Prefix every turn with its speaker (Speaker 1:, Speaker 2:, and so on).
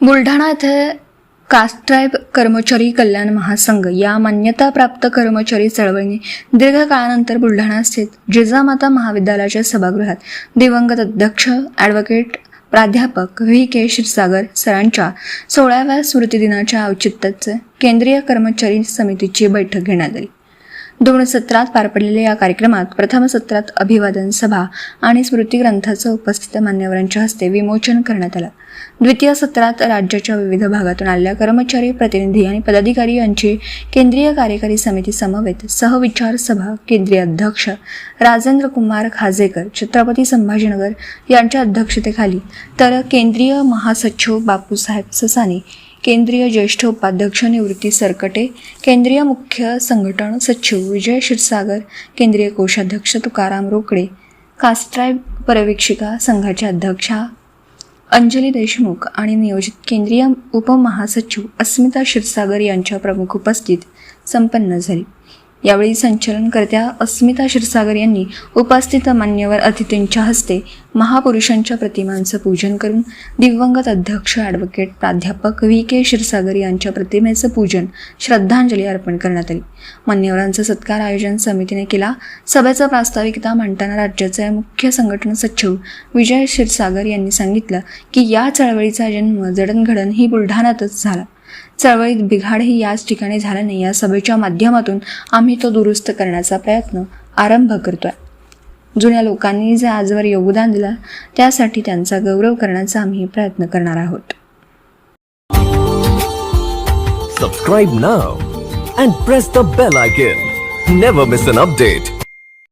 Speaker 1: बुलढाणा येथे caste tribe कर्मचारी कल्याण महासंघ या मान्यताप्राप्त कर्मचारी चळवळीने दीर्घ काळानंतर बुलढाणा स्थित जिजामाता महाविद्यालयाच्या सभागृहात दिवंगत अध्यक्ष ॲडव्होकेट प्राध्यापक व्ही.के. क्षीरसागर सरांच्या 16व्या स्मृतिदिनाच्या औचित्याचे केंद्रीय कर्मचारी समितीची बैठक घेण्यात आली. 2 सत्रात पार पडलेल्या या कार्यक्रमात प्रथम सत्रात अभिवादन सभा आणि स्मृतिग्रंथाचं उपस्थित मान्यवरांच्या हस्ते विमोचन करण्यात आलं. द्वितीय सत्रात राज्याच्या विविध भागातून आलेल्या कर्मचारी प्रतिनिधी आणि पदाधिकारी यांची केंद्रीय कार्यकारी समिती समवेत सहविचार सभा केंद्रीय अध्यक्ष राजेंद्र कुमार खाजेकर छत्रपती संभाजीनगर यांच्या अध्यक्षतेखाली तर केंद्रीय महासचिव बापूसाहेब ससानी, केंद्रीय ज्येष्ठ उपाध्यक्ष निवृत्ती सरकटे, केंद्रीय मुख्य संघटन सचिव विजय क्षीरसागर, केंद्रीय कोषाध्यक्ष तुकाराम रोकडे, कास्ट ट्राईब पर्यवेक्षिका संघाच्या अध्यक्षा अंजली देशमुख आणि नियोजित केंद्रीय उपमहासचिव अस्मिता क्षीरसागर यांच्या प्रमुख उपस्थित संपन्न झाली. यावेळी संचलनकर्त्या अस्मिता क्षीरसागर यांनी उपस्थित मान्यवर अतिथींच्या हस्ते महापुरुषांच्या प्रतिमांचं पूजन करून दिवंगत अध्यक्ष ॲडव्होकेट प्राध्यापक व्ही.के. क्षीरसागर यांच्या प्रतिमेचं पूजन श्रद्धांजली अर्पण करण्यात आली. मान्यवरांचा सत्कार आयोजन समितीने केला. सभेचा प्रास्ताविकता मांडताना राज्याचे मुख्य संघटन सचिव विजय क्षीरसागर यांनी सांगितलं की या चळवळीचा जन्म जडणघडण ही बुलढाण्यातच झाला. चळवळीत बिघाडही याच ठिकाणी झाल्याने या सभेच्या माध्यमातून आम्ही तो दुरुस्त करण्याचा प्रयत्न आरंभ करतोय. जुन्या लोकांनी जे आजवर योगदान दिलं त्यासाठी त्यांचा गौरव करण्याचा आम्ही प्रयत्न करणार आहोत.
Speaker 2: Subscribe now and press the bell icon. Never miss an update.